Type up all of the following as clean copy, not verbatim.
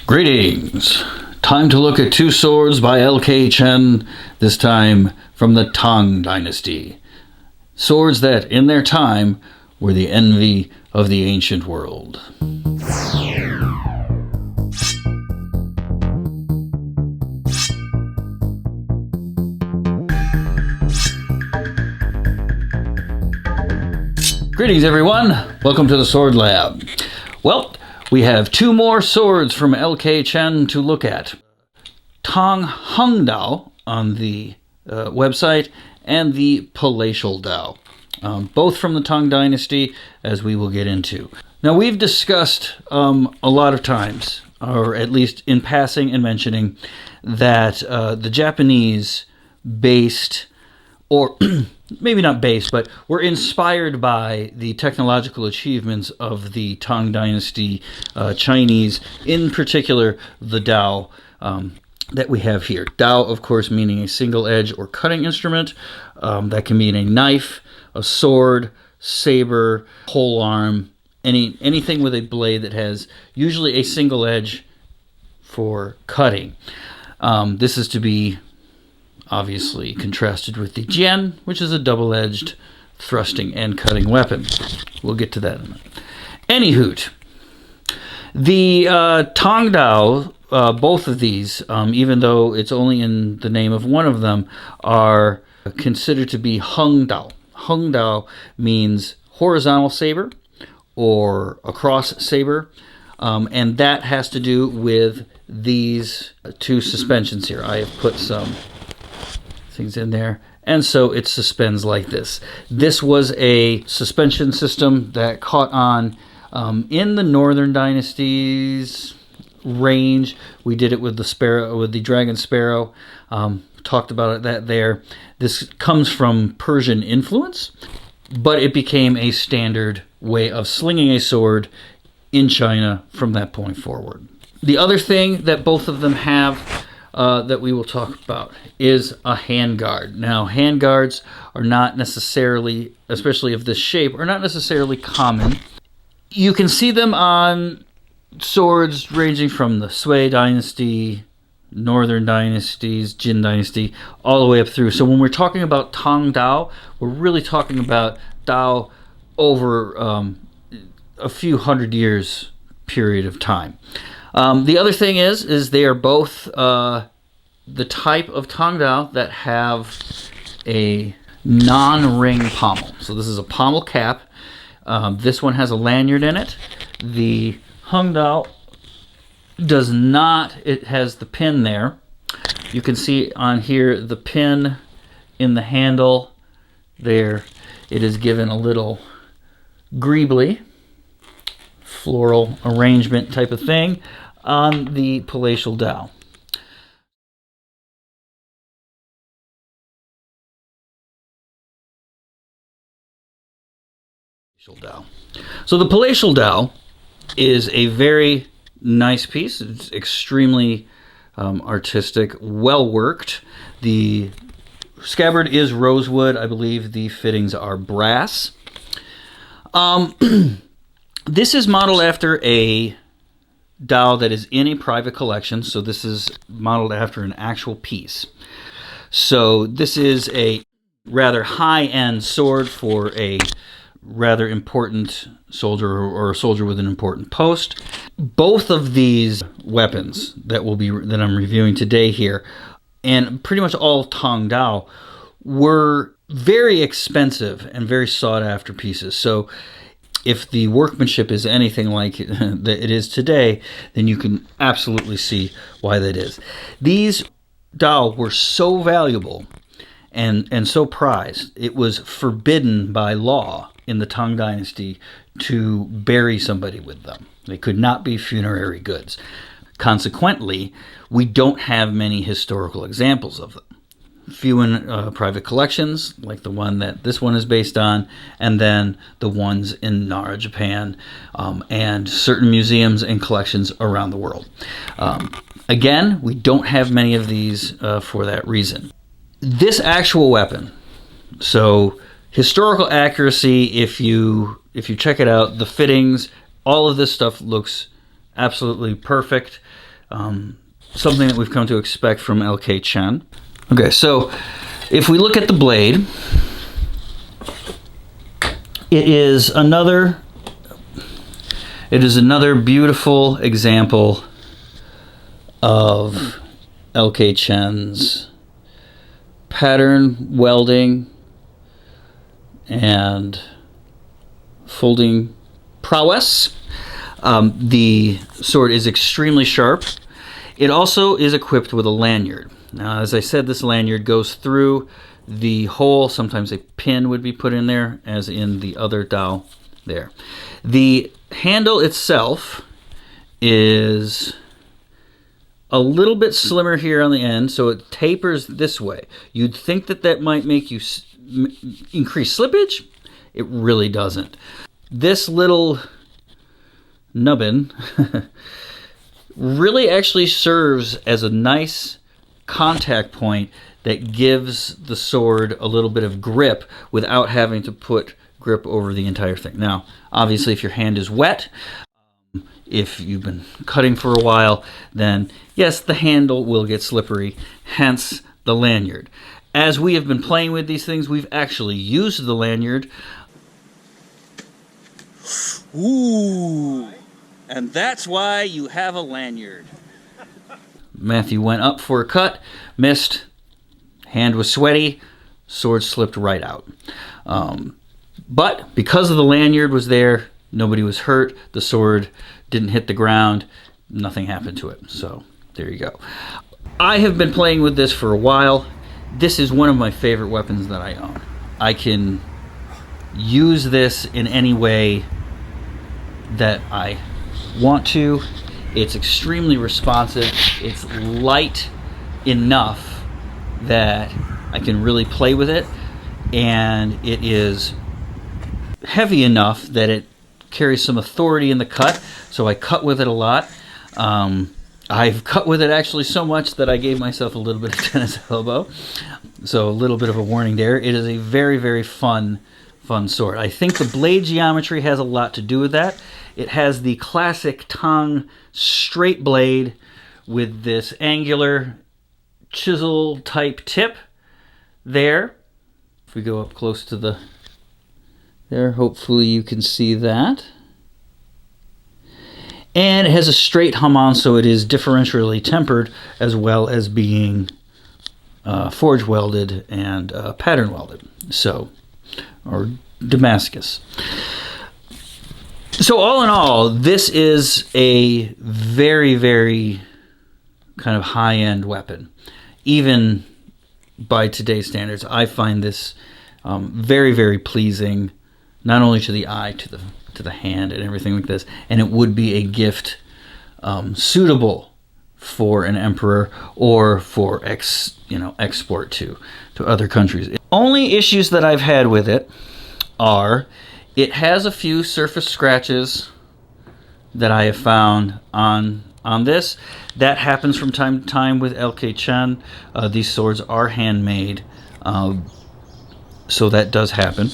Greetings! Time to look at two swords by LK Chen, this time from the Tang Dynasty. Swords that, in their time, were the envy of the ancient world. Greetings everyone, welcome to the Sword Lab. Well, we have two more swords from LK Chen to look at. Tang Heng Dao on the website and the Palatial Dao. Both from the Tang Dynasty, as we will get into. Now we've discussed a lot of times, or at least in passing and mentioning, that the Japanese based, or maybe not based, but were inspired by the technological achievements of the Tang Dynasty Chinese, in particular the Dao that we have here. Dao, of course, meaning a single edge or cutting instrument. That can mean a knife, a sword, saber, pole arm, anything with a blade that has usually a single edge for cutting. This is to be obviously contrasted with the jian, which is a double-edged thrusting and cutting weapon. We'll get to that in a minute. Anyhoot, the Tang Dao, both of these, even though it's only in the name of one of them, are considered to be Heng Dao. Heng Dao means horizontal saber or a cross saber, and that has to do with these two suspensions here. I have put some things in there, and so it suspends like this. This was a suspension system that caught on in the Northern Dynasties range. We did it with the sparrow, with the dragon sparrow. Talked about that there. This comes from Persian influence, but it became a standard way of slinging a sword in China from that point forward. The other thing that both of them have that we will talk about is a handguard. Now, handguards are not necessarily, especially of this shape, are not necessarily common. You can see them on swords ranging from the Sui Dynasty, Northern Dynasties, Jin Dynasty, all the way up through. So when we're talking about Tang Dao, we're really talking about Dao over a few hundred years period of time. The other thing is they are both the type of Tang Dao that have a non-ring pommel. So this is a pommel cap. This one has a lanyard in it. The Heng Dao does not. It has the pin there. You can see on here the pin in the handle there. It is given a little greebly, floral arrangement type of thing on the Palatial Dao. So the Palatial Dao is a very nice piece. It's extremely artistic, well worked. The scabbard is rosewood. I believe the fittings are brass. This is modeled after a Dao that is in a private collection, so this is modeled after an actual piece. So this is a rather high-end sword for a rather important soldier or a soldier with an important post. Both of these weapons that I'm reviewing today here, and pretty much all Tang Dao, were very expensive and very sought after pieces. So if the workmanship is anything like it is today, then you can absolutely see why that is. These Dao were so valuable and so prized, it was forbidden by law in the Tang Dynasty to bury somebody with them. They could not be funerary goods. Consequently, we don't have many historical examples of them. Few in private collections, like the one that this one is based on, and then the ones in Nara, Japan, and certain museums and collections around the world. Again, we don't have many of these for that reason. This actual weapon, so historical accuracy, if you check it out, the fittings, all of this stuff looks absolutely perfect. something that we've come to expect from LK Chen. Okay, so if we look at the blade, it is another beautiful example of LK Chen's pattern welding and folding prowess. The sword is extremely sharp. It also is equipped with a lanyard. Now, as I said, this lanyard goes through the hole. Sometimes a pin would be put in there, as in the other Dao there. The handle itself is a little bit slimmer here on the end, so it tapers this way. You'd think that that might make you increase slippage. It really doesn't. This little nubbin really actually serves as a nice contact point that gives the sword a little bit of grip without having to put grip over the entire thing. Now, obviously, if your hand is wet, if you've been cutting for a while, then yes, the handle will get slippery, hence the lanyard. As we have been playing with these things, we've actually used the lanyard. Ooh, and that's why you have a lanyard. Matthew went up for a cut, missed, hand was sweaty, sword slipped right out. But because of the lanyard was there, nobody was hurt, the sword didn't hit the ground, nothing happened to it. So there you go. I have been playing with this for a while. This is one of my favorite weapons that I own. I can use this in any way that I want to. It's extremely responsive. It's light enough that I can really play with it, and it is heavy enough that it carries some authority in the cut, so I cut with it a lot. I've cut with it actually so much that I gave myself a little bit of tennis elbow, so a little bit of a warning there. It is a very, very fun sword. I think the blade geometry has a lot to do with that. It has the classic Tang straight blade with this angular chisel type tip there. If we go up close to there, hopefully you can see that. And it has a straight hamon, so it is differentially tempered as well as being forge welded and pattern welded, so, or Damascus. So all in all, this is a very, very kind of high-end weapon. Even by today's standards, I find this very, very pleasing, not only to the eye, to the hand and everything like this, and it would be a gift suitable for an emperor or for export to other countries. Only issues that I've had with it are it has a few surface scratches that I have found on this. That happens from time to time with LK Chen. These swords are handmade, so that does happen.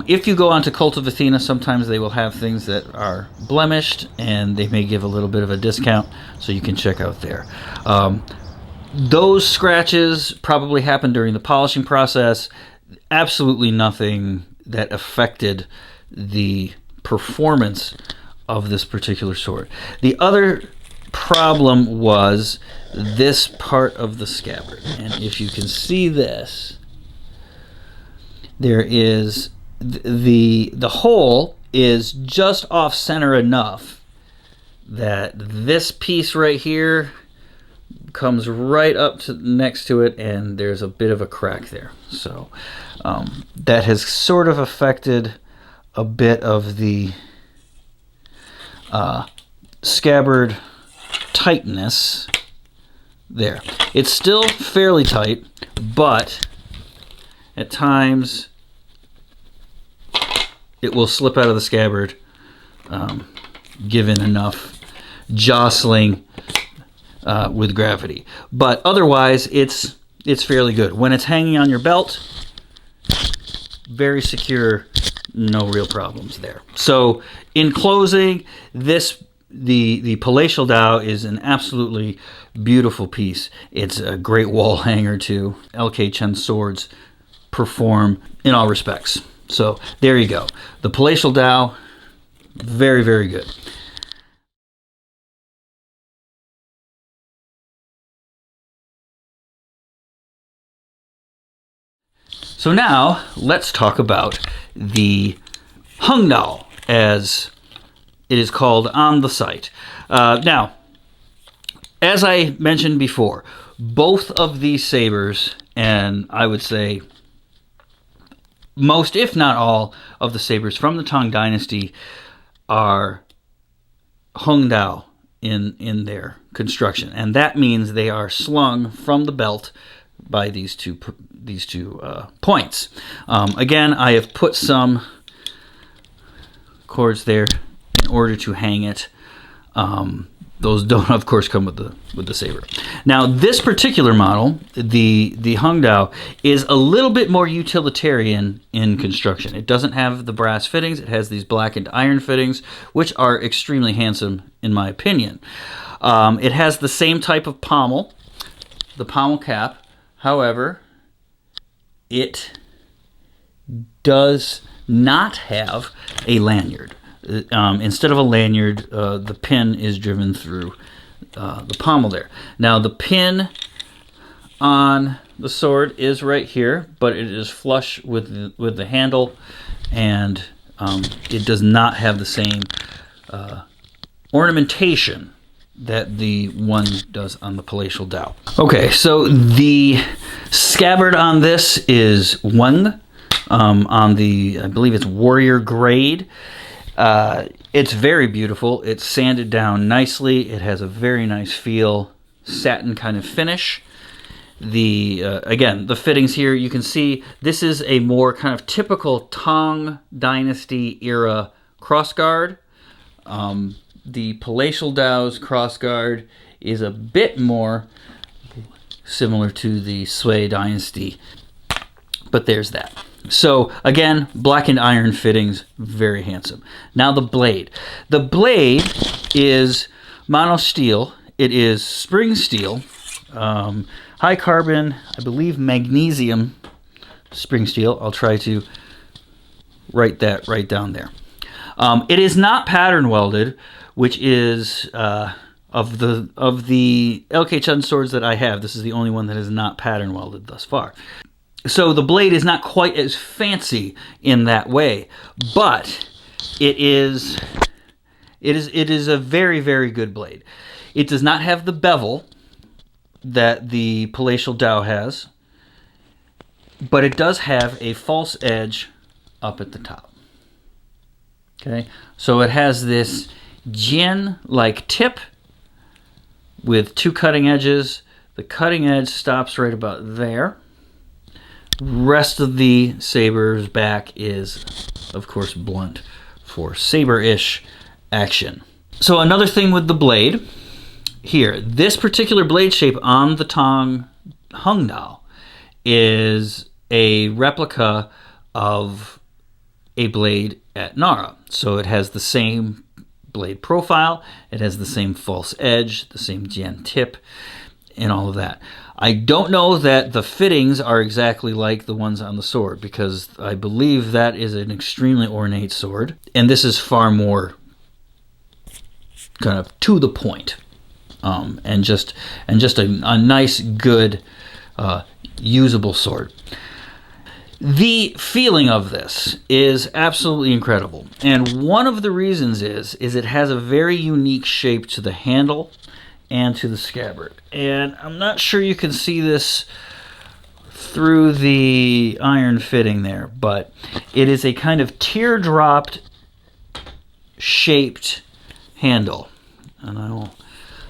If you go onto Cult of Athena, sometimes they will have things that are blemished, and they may give a little bit of a discount, so you can check out there. Those scratches probably happened during the polishing process. Absolutely nothing that affected the performance of this particular sword. The other problem was this part of the scabbard, and if you can see this, there is the hole is just off center enough that this piece right here comes right up to next to it, and there's a bit of a crack there. So that has sort of affected a bit of the scabbard tightness there. It's still fairly tight, but at times it will slip out of the scabbard given enough jostling with gravity. But otherwise, it's fairly good. When it's hanging on your belt, very secure, no real problems there. So in closing, this The Palatial Dao is an absolutely beautiful piece. It's a great wall hanger too. LK Chen swords perform in all respects. So there you go. The Palatial Dao, very, very good. So now let's talk about the Heng Dao, as it is called on the site. Now, as I mentioned before, both of these sabers, and I would say most, if not all, of the sabers from the Tang Dynasty are Heng Dao in their construction, and that means they are slung from the belt by these two points. Again, I have put some cords there in order to hang it. Those don't, of course, come with the saber. Now, this particular model, the Heng Dao, is a little bit more utilitarian in construction. It doesn't have the brass fittings. It has these blackened iron fittings, which are extremely handsome, in my opinion. It has the same type of pommel, the pommel cap. However, it does not have a lanyard. Instead of a lanyard, the pin is driven through the pommel there. Now, the pin on the sword is right here, but it is flush with the handle, and it does not have the same ornamentation that the one does on the Palatial Dao. Okay, so the scabbard on this is Weng, on the, I believe it's warrior grade. It's very beautiful. It's sanded down nicely. It has a very nice feel, satin kind of finish. Again, the fittings here, you can see this is a more kind of typical Tang Dynasty era crossguard. The Palatial Dao's crossguard is a bit more similar to the Sui Dynasty, but there's that. So again, blackened iron fittings, very handsome. Now the blade. The blade is mono steel. It is spring steel, high carbon, I believe magnesium spring steel. I'll try to write that right down there. It is not pattern welded, which is of the LK Chen swords that I have, this is the only one that is not pattern welded thus far. So the blade is not quite as fancy in that way, but it is a very, very good blade. It does not have the bevel that the Palatial Dao has, but it does have a false edge up at the top. Okay, so it has this jian-like tip with two cutting edges. The cutting edge stops right about there. Rest of the saber's back is, of course, blunt for saber-ish action. So another thing with the blade here, this particular blade shape on the Tang Heng Dao is a replica of a blade at Nara. So it has the same blade profile, it has the same false edge, the same jian tip, and all of that. I don't know that the fittings are exactly like the ones on the sword, because I believe that is an extremely ornate sword, and this is far more kind of to the point, and just a nice, good, usable sword. The feeling of this is absolutely incredible, and one of the reasons is it has a very unique shape to the handle and to the scabbard. And I'm not sure you can see this through the iron fitting there, but it is a kind of teardropped shaped handle. And I will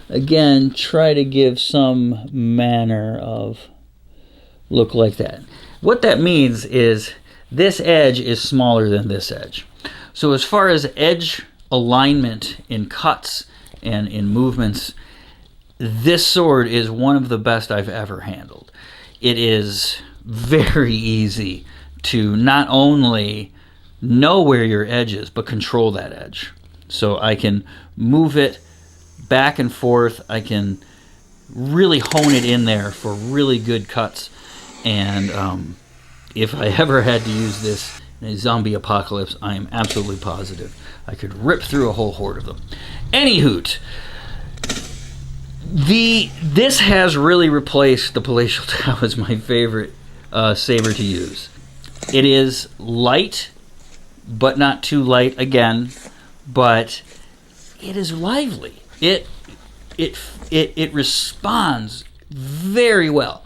again try to give some manner of look like that. What that means is this edge is smaller than this edge. So as far as edge alignment in cuts and in movements, this sword is one of the best I've ever handled. It is very easy to not only know where your edge is, but control that edge. So I can move it back and forth. I can really hone it in there for really good cuts. And if I ever had to use this in a zombie apocalypse, I am absolutely positive I could rip through a whole horde of them. Anyhoot, this has really replaced the Palatial Dao as my favorite saber to use. It is light, but not too light again, but it is lively. It responds very well.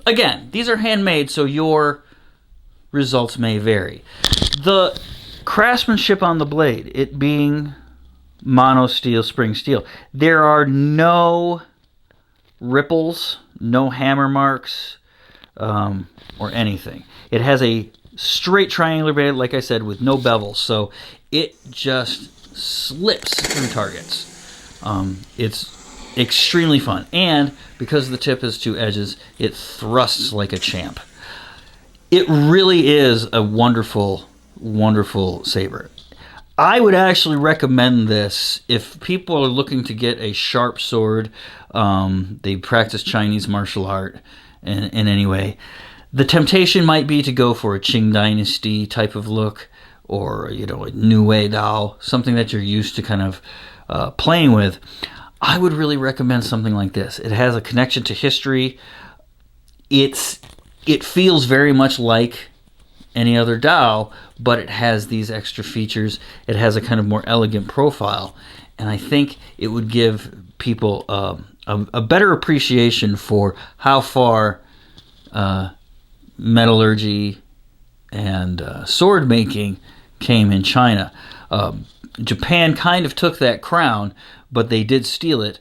Again, these are handmade, so your results may vary. The craftsmanship on the blade, it being mono steel, spring steel, there are no ripples, no hammer marks, or anything. It has a straight triangular blade, like I said, with no bevels, so it just slips through targets. It's extremely fun, and because the tip has two edges, it thrusts like a champ. It really is a wonderful, wonderful saber. I would actually recommend this if people are looking to get a sharp sword. They practice Chinese martial art in any way. The temptation might be to go for a Qing Dynasty type of look, or a New Wei Dao, something that you're used to kind of playing with. I would really recommend something like this. It has a connection to history. It feels very much like any other Dao, but it has these extra features. It has a kind of more elegant profile, and I think it would give people a better appreciation for how far metallurgy and sword making came in China. Japan kind of took that crown, but they did steal it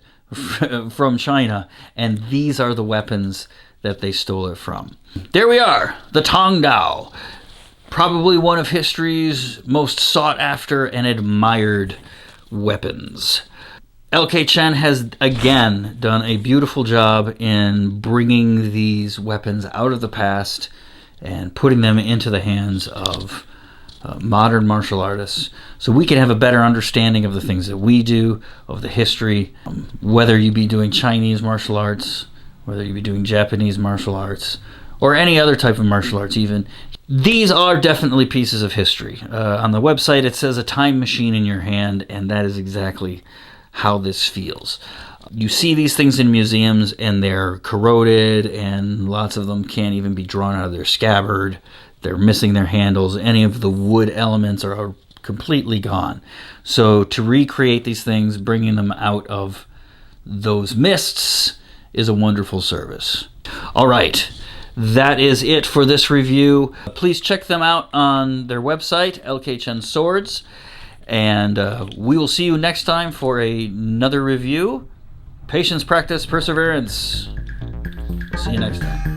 from China, and these are the weapons that they stole it from. There we are, the Tang Dao, probably one of history's most sought after and admired weapons. LK Chen has again done a beautiful job in bringing these weapons out of the past and putting them into the hands of modern martial artists, so we can have a better understanding of the things that we do, of the history, whether you be doing Chinese martial arts, whether you be doing Japanese martial arts, or any other type of martial arts even. These are definitely pieces of history. On the website it says a time machine in your hand, and that is exactly how this feels. You see these things in museums and they're corroded, and lots of them can't even be drawn out of their scabbard. They're missing their handles. Any of the wood elements are completely gone. So to recreate these things, bringing them out of those mists, is a wonderful service. All right, that is it for this review. Please check them out on their website, LK Chen Swords, and we will see you next time for another review. Patience, practice, perseverance. See you next time.